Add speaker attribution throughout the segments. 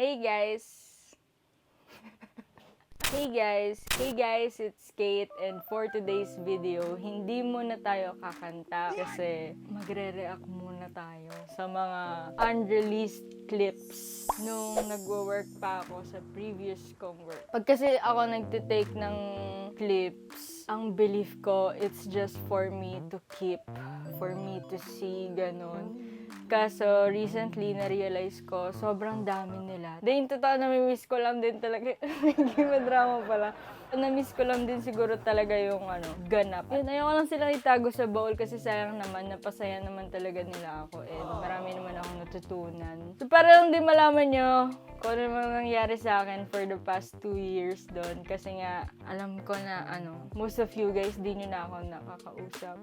Speaker 1: Hey guys! Hey guys, it's Kate, and for today's video, hindi muna tayo kakanta kasi magre-react muna tayo sa mga unreleased clips nung nagwo-work pa ako sa previous kong work. Pag kasi ako nagtitake ng clips, ang belief ko, it's just for me to keep, for me to see, ganon. Kaso, recently, na-realize ko, sobrang dami nila. Then, totoo, nami-miss ko lang din talaga. Naging drama pala. Na-miss ko lang din siguro talaga yung ganap. Yun, ayoko lang silang itago sa baul kasi sayang naman, napasaya naman talaga nila ako. And marami naman akong natutunan. So, para lang din malaman nyo kung ano naman nangyari sa akin for the past 2 years doon. Kasi nga, alam ko na most of you guys, di nyo na ako nakakausap.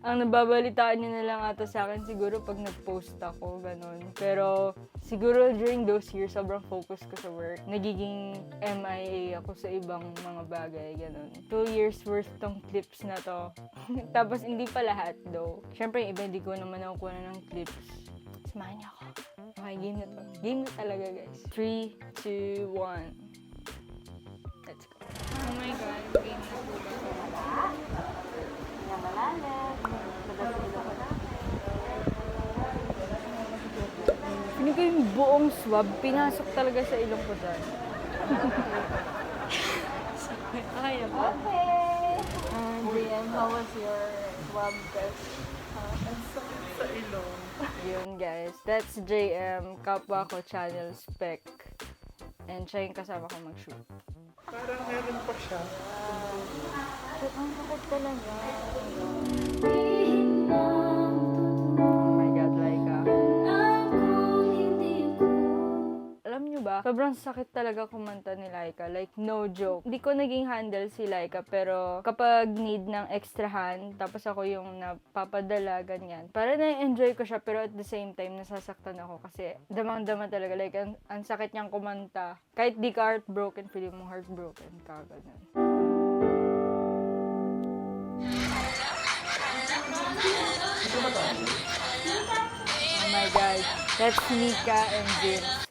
Speaker 1: Ang nababalitaan nyo na lang ata sa akin siguro pag nag-post ako, ganun. Pero siguro during those years, sobrang focus ko sa work. Nagiging MIA ako sa ibang mga bagay, ganun. 2 years worth tong clips na to. Tapos hindi pa lahat though. Siyempre yung iba hindi ko naman nakukuha ng clips. Samahan niyo ako. Okay, game na to. Game na talaga guys. 3, 2, 1. Let's go. Oh my God, game na po ba? Hindi ko yung buong swab, pinasok talaga sa ilong ko dyan. Okay na ba?
Speaker 2: Okay.
Speaker 1: JM, how was your swab test?
Speaker 2: Ang sakit sa ilong.
Speaker 1: Yun guys, that's JM, kapwa ko channel spec. And siya yung kasama ko mag-shoot.
Speaker 2: Parang meron pa siya.
Speaker 1: Ang sakit talaga. Oh my God, Laika. Alam nyo ba, sobrang sakit talaga kumanta ni Laika. Like, no joke. Hindi ko naging handle si Laika, pero kapag need ng extra hand, tapos ako yung napapadala, ganyan. Para na-enjoy ko siya, pero at the same time, nasasaktan ako kasi damang-dama talaga. Like, ang sakit niyang kumanta. Kahit di ka heartbroken, feeling mo heartbroken ka, ganun. Oh my God, that's Mika and Vince.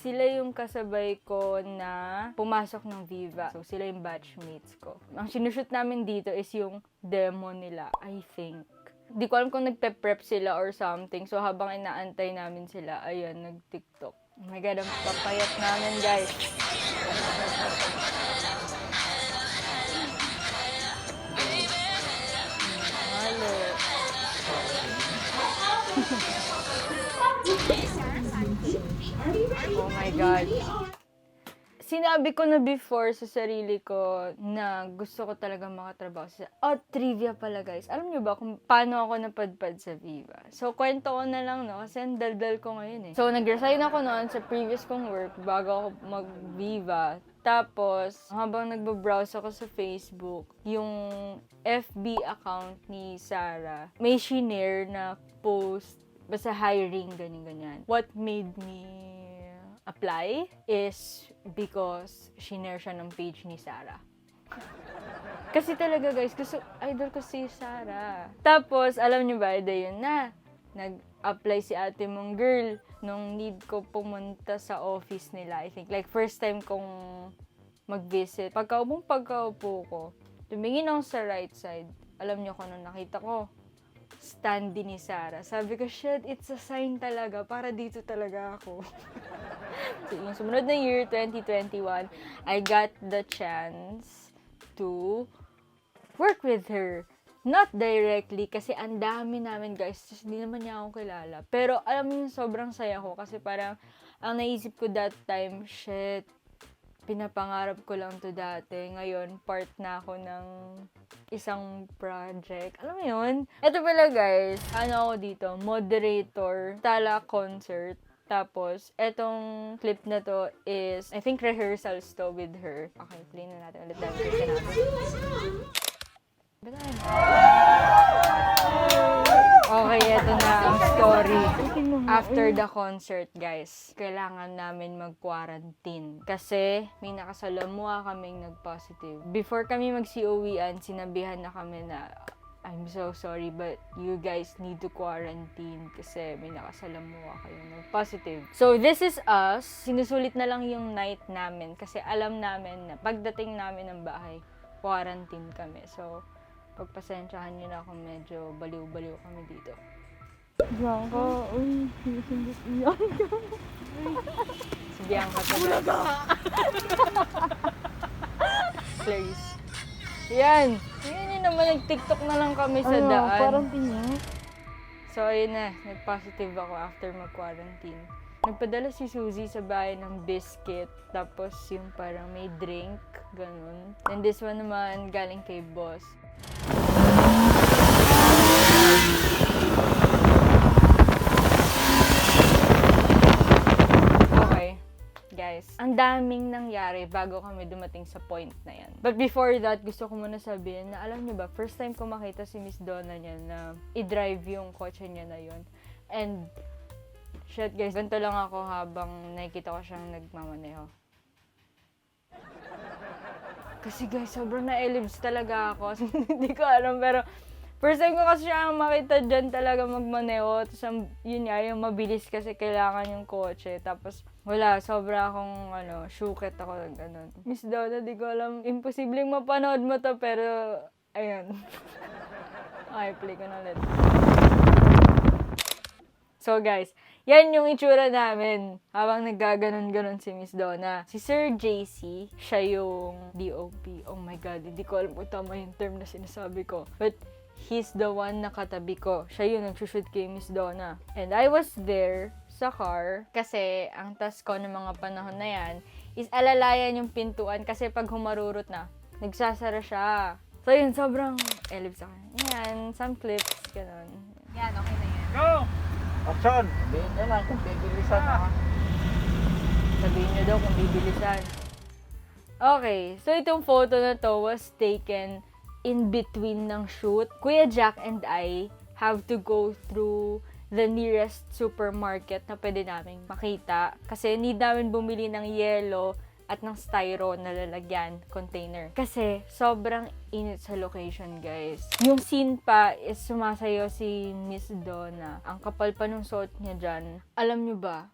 Speaker 1: Sila yung kasabay ko na pumasok ng Viva. So, sila yung batchmates ko. Ang sinushoot namin dito is yung demo nila, I think. Di ko alam kung nagpe-prep sila or something. So, habang inaantay namin sila, ayun, nag-TikTok. Oh my God, ang papayat namin, guys. Halo. Oh my God. Sinabi ko na before sa sarili ko na gusto ko talaga makatrabaho sa... Oh, trivia pala guys. Alam niyo ba kung paano ako napadpad sa Viva? So, kwento ko na lang, no? Kasi ang daldal ko ngayon eh. So, nag-resign ako noon sa previous kong work bago ako mag-Viva. Tapos, habang nagbabrowse ako sa Facebook, yung FB account ni Sarah, may shinare na post, basta hiring, ganyan-ganyan. What made me apply is because shinare siya ng page ni Sarah. Kasi talaga guys, idol ko si Sarah. Tapos, alam niyo ba, yun na, nag-apply si ate mong girl nung need ko pumunta sa office nila. I think, like, first time kong mag-visit. Pagkaupo ko, tumingin ako sa right side. Alam niyo kung ano nakita ko? Standee ni Sarah. Sabi ko, shit, it's a sign talaga. Para dito talaga ako. So, yung sumunod na year, 2021, I got the chance to work with her. Not directly, kasi ang dami namin, guys. Hindi naman niya ako kilala. Pero, alam mo yung sobrang saya ko. Kasi parang, ang naisip ko that time, shit, pinapangarap ko lang to dati. Ngayon, part na ako ng isang project. Alam mo yun? Ito pala guys, ako dito, moderator, Tala concert. Tapos, etong clip na to is, I think rehearsals to with her. Okay, play na natin ulit. Dahil ka natin. Okay, eto na ang story. After the concert, guys, kailangan namin mag-quarantine. Kasi may nakasalamuha kaming nag-positive. Before kami mag-COE-an, sinabihan na kami na I'm so sorry, but you guys need to quarantine kasi may nakasalamuha kayo ng positive. So, this is us. Sinusulit na lang yung night namin kasi alam namin na pagdating namin ng bahay, quarantine kami. So, pagpasensyahan nyo na kung medyo baliw-baliw kami dito. Bianca, uy, sinusundot iyan ka. Si Bianca talaga. Clarice. Yan. Yan yun naman, nag-TikTok na lang kami sa daan.
Speaker 3: Parang tingin.
Speaker 1: So, ayun na. Nag-positive ako after mag-quarantine. Nagpadala si Suzy sa bahay ng biscuit. Tapos yung parang may drink. Ganun. And this one naman, galing kay boss. Okay. Guys, ang daming nangyari bago kami dumating sa point na yan. But before that, gusto ko muna sabihin na alam niyo ba, first time ko makita si Miss Donna niya na i-drive yung kotse niya na yun. And, shit guys, ganito lang ako habang nakikita ko siyang nagmamaneho. Kasi guys, sobrang na-elibs talaga ako. Hindi ko alam, pero first time ko kasi siya makita dyan talaga magmaneho. Tapos yun nga, yung mabilis kasi kailangan yung kotse. Tapos wala, sobra akong syuket ako. Ganun. Miss Donna, di ko alam. Imposibleng mapanood mo to, pero ayun. Okay, play ko na ulit. So guys, yan yung itsura namin habang naggaganon-ganon si Miss Donna. Si Sir JC, siya yung DOP. Oh my God, hindi ko alam kung tama yung term na sinasabi ko. But he's the one na katabi ko. Siya yung nagsushoot kay Miss Donna. And I was there sa car kasi ang task ko ng mga panahon na yan is alalayan yung pintuan kasi pag humarurot na, nagsasara siya. So yun, sobrang elib sa kanya. Yan, some clips, ganun.
Speaker 3: Yan, okay na yan.
Speaker 2: Go! Action! Sabihin nyo lang kung bibilisan na.
Speaker 1: Sabihin nyo daw kung bibilisan. Okay, so itong photo na to was taken in between ng shoot. Kuya Jack and I have to go through the nearest supermarket na pwede namin makita. Kasi need namin bumili ng yelo at ng styro na lalagyan container. Kasi sobrang init sa location, guys. Yung scene pa is sumasayaw si Miss Donna. Ang kapal pa nung suot niya dyan. Alam nyo ba?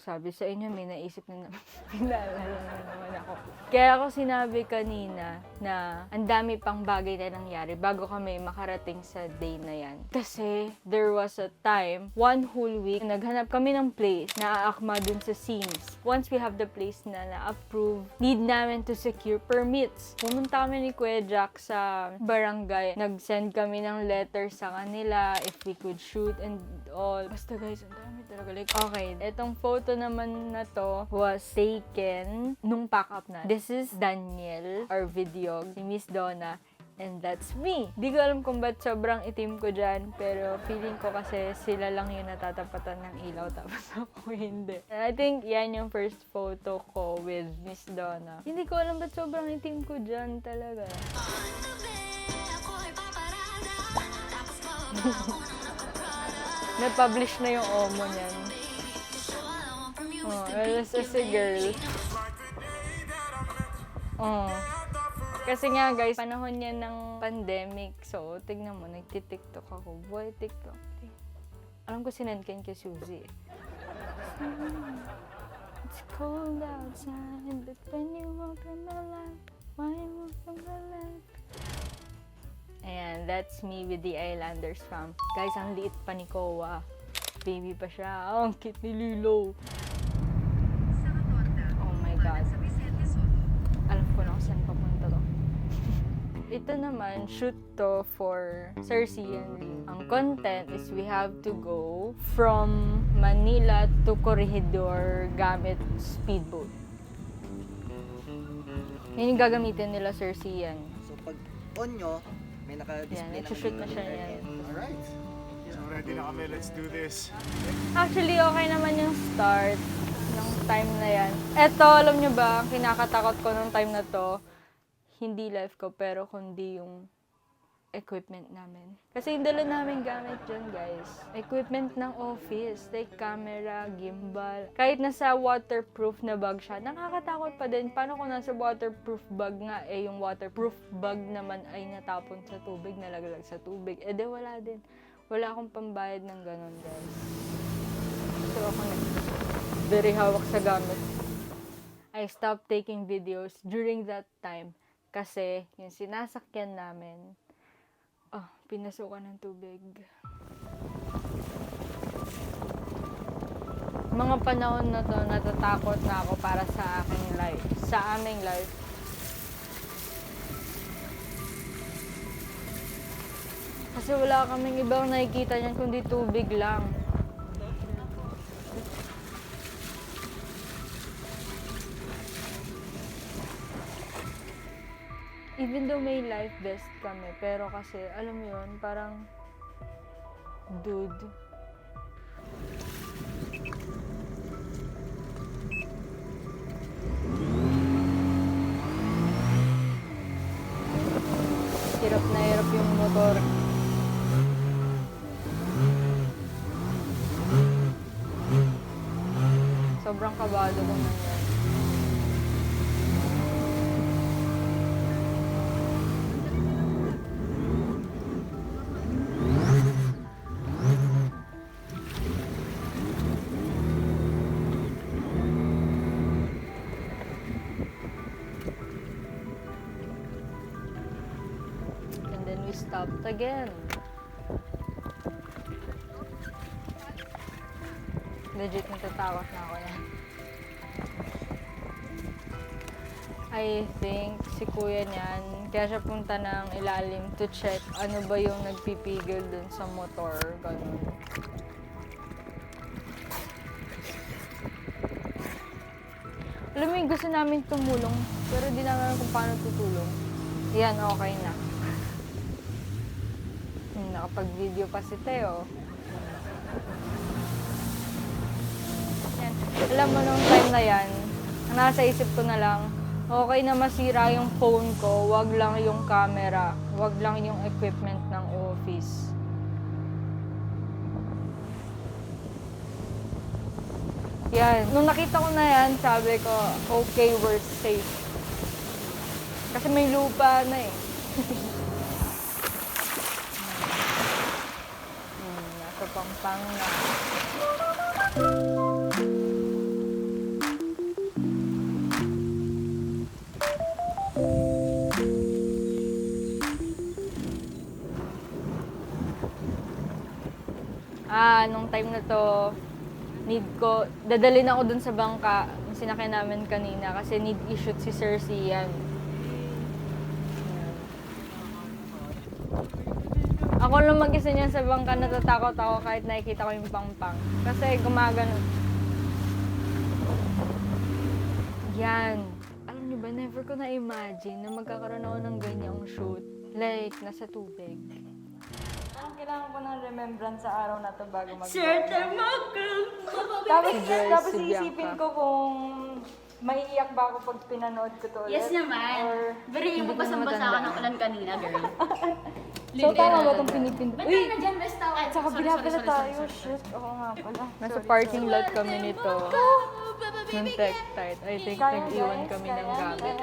Speaker 1: Sabi sa inyo, may naisip na pinaalala na naman ako. Kaya ako sinabi kanina na ang dami pang bagay na nangyari bago kami makarating sa day na yan. Kasi there was a time, one whole week, naghanap kami ng place na aakma dun sa scenes. Once we have the place na na-approve, need namin to secure permits. Pumunta kami ni Kuya Jack sa barangay. Nag-send kami ng letter sa kanila if we could shoot and all. Basta guys, ang dami talaga. Like, okay, etong photo naman na to was taken nung pack-up na. This is Daniel, our video, si Miss Donna, and that's me. Di ko alam kung ba't sobrang itim ko dyan, pero feeling ko kasi sila lang yung natatapatan ng ilaw, tapos ako hindi. And I think yan yung first photo ko with Miss Donna. Hindi ko alam ba't sobrang itim ko dyan talaga. Na-publish na yung Omo niyan. Oh, alas si girl. Oh. Kasi nga guys, panahon niya ng pandemic. So, tignan mo, nagtitiktok ako. Boy, TikTok. Alam ko sinend kay Suzy. It's cold outside, but when you open my life, why you open my life? Ayan, that's me with the Islanders fam. Guys, ang liit pa ni Kowa. Baby pa siya. Oh, ang cute ni Lilo. Oh my God. Alam ko na kung saan papunta to. Ito naman, shoot to for Cersei and Lee. Ang content is we have to go from Manila to Corregidor gamit speedboat. Yan yung gagamitin nila Cersei yan.
Speaker 4: So pag on nyo, may naka-display
Speaker 1: Yan, nagsushoot na siya yan.
Speaker 4: Alright.
Speaker 2: So ready na kami, let's do this.
Speaker 1: Actually, okay naman yung start ng time na yan. Eto, alam nyo ba, ang kinakatakot ko nung time na to, hindi life ko, pero kundi yung equipment namin. Kasi yung dala namin gamit dyan, guys. Equipment ng office. Like camera, gimbal. Kahit nasa waterproof na bag siya, nakakatakot pa din. Paano kung nasa waterproof bag nga, yung waterproof bag naman ay natapon sa tubig, nalaglag sa tubig. Eh de wala din. Wala akong pambayad ng ganun, guys. So ako very hawak sa gamit. I stopped taking videos during that time kasi yung sinasakyan namin, pinasukan ng tubig. Mga panahon na to, natatakot na ako para sa aking life. Sa aming life. Kasi wala kaming ibang nakikita niyan kundi tubig lang. Even though may life vest kami, pero kasi, alam mo yun, parang, dude. Hirap na hirap yung motor. Sobrang kabado ko na yan. We stopped again. Legit natatakot na ako yan. I think si kuya niyan, kaya siya punta ng ilalim to check ano ba yung nagpipigil dun sa motor. Ganun. Alam mo yung gusto namin tumulong, pero di namin alam kung paano tutulong. Yan, okay na. Nakapag-video pa si Theo. Yan. Alam mo, nung time na yan, ang nasa isip ko na lang, okay na masira yung phone ko, wag lang yung camera, wag lang yung equipment ng office. Yan. Nung nakita ko na yan, sabi ko, okay, we're safe. Kasi may lupa na eh. Nasa Pampanga. Nung time na to, dadalhin ako dun sa bangka, yung sinakyan namin kanina, kasi need i-shoot si Sir Sian. Ako lang mag-isa niyan sa bangka, natatakot ako kahit nakikita ko yung pangpang. Kasi gumagano. Yan. Alam niyo ba, never ko na-imagine na magkakaroon ako ng ganyang shoot. Like, nasa tubig. Parang kailangan ko ng remembrance sa araw na to bago mag-vlog. Tapos
Speaker 3: si
Speaker 1: isipin ko kung maiiyak ba ako pag pinanood ko to ulit.
Speaker 3: Yes naman. Bariin mo basang-basa ka ng ulan kanina, girl.
Speaker 1: So, tama ba itong pinipindot?
Speaker 3: Ba't tayo na dyan, best tao?
Speaker 1: Saka bila pala tayo. Shit, oo nga pala. Nasa parking lot kami nito. Nung tech tight. I think nag-iwan kami ng gamit.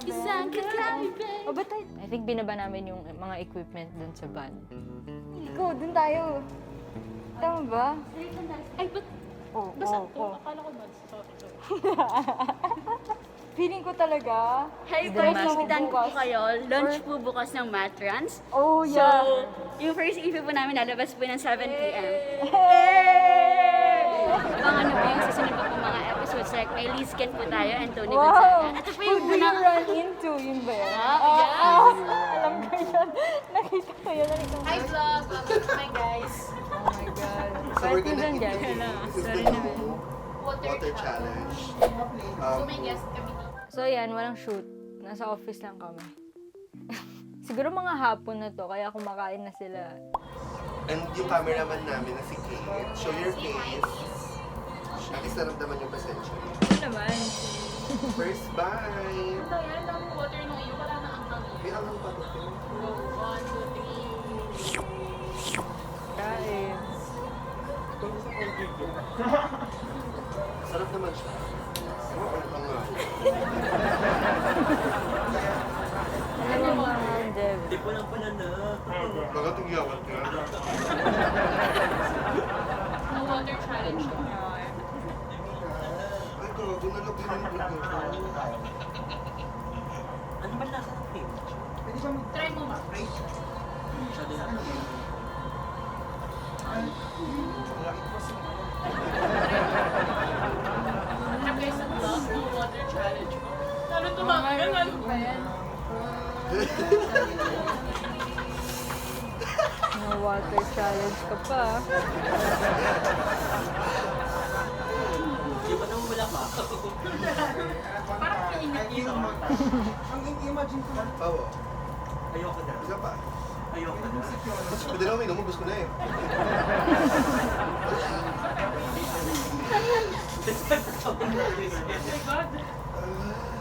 Speaker 3: Isang kaklabi,
Speaker 1: O ba tayo? I think binaba namin yung mga equipment dun sa van. Ikaw, dun tayo. Tama ba?
Speaker 3: Ay, ba't?
Speaker 1: Oo,
Speaker 3: Akala ko ba?
Speaker 1: Feeling ko talaga.
Speaker 3: Hey,
Speaker 1: Bukas
Speaker 3: guys, ipitan ko po
Speaker 1: bukas.
Speaker 3: kayo. Launch po bukas ng Matrans.
Speaker 1: Oh,
Speaker 3: So,
Speaker 1: yeah.
Speaker 3: yung first EP po namin lalabas po ng 7 p.m.
Speaker 1: Hey!
Speaker 3: Abangan nyo po yung susunod po mga episodes. Like, may Liz Ken po tayo and Tony
Speaker 1: Wow!
Speaker 3: Gonzaga. Ito po
Speaker 1: Who
Speaker 3: yung
Speaker 1: do you
Speaker 3: unang...
Speaker 1: run into? Yun ba yan?
Speaker 3: Yes!
Speaker 1: Alam ko yun. Nakita ko yun.
Speaker 3: Hi, vlog! Welcome to my guys.
Speaker 1: Oh my God.
Speaker 5: So we're
Speaker 1: Kahit
Speaker 5: gonna
Speaker 1: dyan,
Speaker 5: give
Speaker 1: guys.
Speaker 5: you this is
Speaker 1: Sorry
Speaker 5: the
Speaker 1: naman.
Speaker 5: new water challenge.
Speaker 3: So, may guest kami dito.
Speaker 1: So, ayan, walang shoot. Nasa office lang kami. Siguro mga hapon na to, kaya kumakain na sila.
Speaker 5: And yung cameraman namin na si Kate, show your face. At least naramdaman yung pasensya.
Speaker 1: Ano naman?
Speaker 5: First, bye!
Speaker 3: Ito yan, dami water nung iyo. Wala na ang
Speaker 5: May angang pa to.
Speaker 1: Kain.
Speaker 5: Sarap naman siya. Ang nga.
Speaker 1: Ano naman, Dev?
Speaker 5: Baka tingyawan ka.
Speaker 3: No water challenge.
Speaker 5: Ay, gago, nalagyan ng burger.
Speaker 4: Ano ba lasa ng pin? Pwede siya mag-
Speaker 3: Try mo ma.
Speaker 4: Masyado na. Laki po kasi ano.
Speaker 3: Have guys ang love no water challenge mo. Lalo tumagal, ano ba yan?
Speaker 1: No water challenge ka pa.
Speaker 4: Di ba nang wala pa?
Speaker 3: Parang kainit yun.
Speaker 4: Ang imagine ko lang.
Speaker 5: Oo.
Speaker 4: Ayoko na.
Speaker 5: Isa pa.
Speaker 4: Ayoko na.
Speaker 5: Mas pwede lang uminom, ubus ko na eh.
Speaker 3: Oh my God.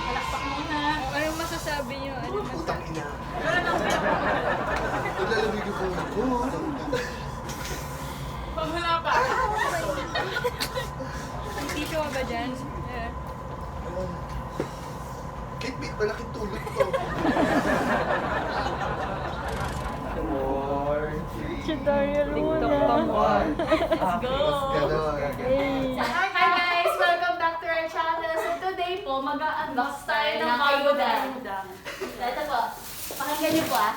Speaker 3: Palakpak muna.
Speaker 1: Anong masasabi niyo? Ano
Speaker 5: Putang ina.
Speaker 3: Wala nang
Speaker 5: Naglalamig yung phone ko.
Speaker 3: wala pa.
Speaker 1: Tito ka ba dyan?
Speaker 5: Kitbit, malaking tulog to.
Speaker 1: Tutorial muna.
Speaker 3: Let's go.
Speaker 1: Hey.
Speaker 3: Hi guys! Welcome back to our channel. So today po, mag-unbox tayo ng Ayuda. Ito po. Pakinggan niyo po ah.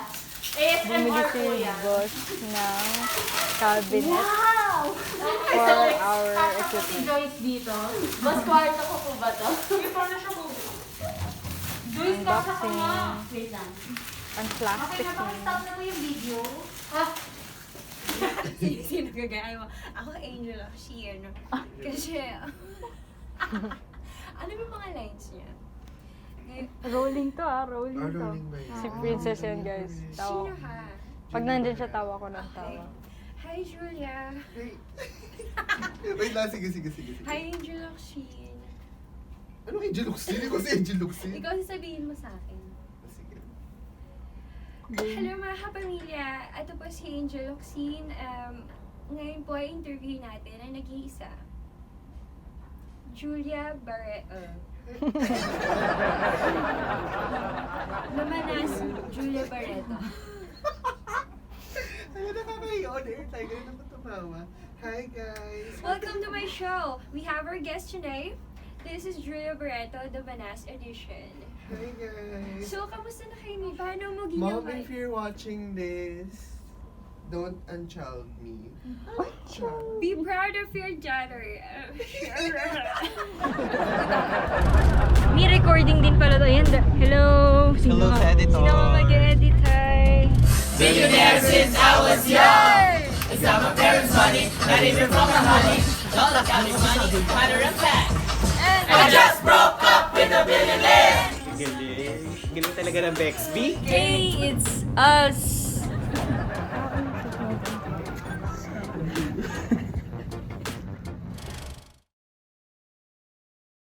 Speaker 1: Bumili
Speaker 3: ASMR
Speaker 1: si
Speaker 3: po yan.
Speaker 1: boss ng cabinet
Speaker 3: Wow!
Speaker 1: for our
Speaker 3: Si
Speaker 1: equipment.
Speaker 3: Joyce dito. Boss, kwarto ko po ba to? Hindi pa na siya po. Joyce, kasa ko
Speaker 1: Unboxing.
Speaker 3: nga. Wait lang.
Speaker 1: Ang
Speaker 3: Okay
Speaker 1: plastic
Speaker 3: na, pakistop na mo yung video. Ha?
Speaker 6: Sino kagaya mo? Ako Angel of Sheer. No? Kasi, ano ba mga lines niya?
Speaker 1: Rolling to rolling to.
Speaker 5: Rolling ba yun?
Speaker 1: Si Princess yan guys. Tawa.
Speaker 6: Sino ha?
Speaker 1: Pag nandyan siya, tawa ko ng tawa.
Speaker 6: Hi Julia.
Speaker 5: Hey. Wait lang, sige.
Speaker 6: Hi Angel of Sheer.
Speaker 5: Anong Angel Luxin? Hindi ko si Angel Luxin.
Speaker 6: Ikaw sasabihin mo sa akin.
Speaker 5: Sige.
Speaker 6: Hello mga kapamilya. Ito po si Angel Oxine. Ngayon po ay interview natin ang nag-iisa. Julia Barreto. Mamanas Julia Barreto.
Speaker 5: Ay, nakakahiyo. On-air tayo. Ganun ako tumawa. Hi, guys.
Speaker 6: Welcome to my show. We have our guest today. This is Julia Barreto, the Manas edition.
Speaker 5: Hi, guys.
Speaker 6: So, kamusta na kayo? Paano mo
Speaker 5: Mom,
Speaker 6: ginawa?
Speaker 5: if you're watching this, don't unchild me. Child.
Speaker 6: Be proud of your daughter.
Speaker 1: May recording din pala to. Yan. Hello!
Speaker 4: Hello sa editor.
Speaker 1: Sino ka mag-edit? Hi!
Speaker 7: Millionaire since I was young. It's not my parents' money, not even from my honey. All I got is money, matter of fact. I just broke up with a billionaire.
Speaker 4: Galing. Galing talaga ng Bexby.
Speaker 1: Hey, it's us!